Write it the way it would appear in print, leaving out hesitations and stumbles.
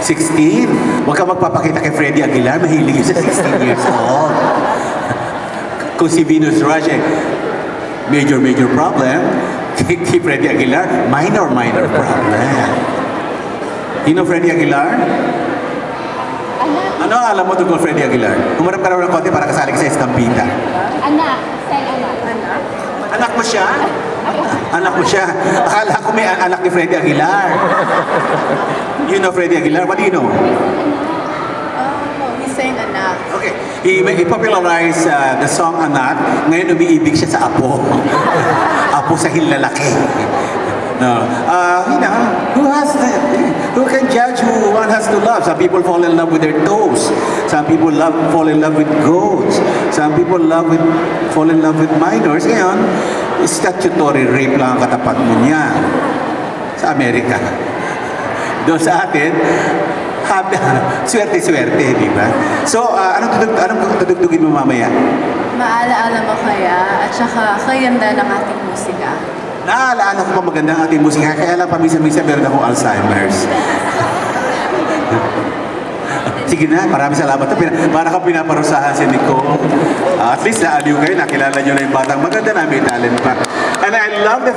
16. Huwag ka magpapakita kay Freddy Aguilar, mahilig yun sa 16 years old. Kung si Venus Rush, major problem. Kay Freddy Aguilar, minor problem. You know Freddy Aguilar? Ano alam mo tungkol Freddy Aguilar? Humarap ka raw ng konti para kasali ka sa estampida. Anak, say anak. Anak mo siya? Anak mo siya. Akala ko may anak ni Freddy Aguilar. You know Freddy Aguilar? What do you know? He's saying anak. Okay. He popularized the song Anak. Ngayon umiibig siya sa Apo. Apo sa hinlalaki. No. You know, who can judge who one has to love? Some people fall in love with their toes. Some people fall in love with goats. Some people fall in love with minors. Ngayon, statutory rape lang ang katapat mo niya sa Amerika. Doon sa atin, swerte-swerte, di ba? So, anong tutugtugin mo mamaya? Maalaala mo kaya at saka kayanda ng ating musika. Naaalala ko pa maganda ang ating musika, kaya lang paminsan-minsan meron akong Alzheimer's. Sige na, maraming salamat. Para kang pinaparusahan si Nico. At least naaliw kayo, nakilala nyo na yung batang maganda na may talent pa. And I love the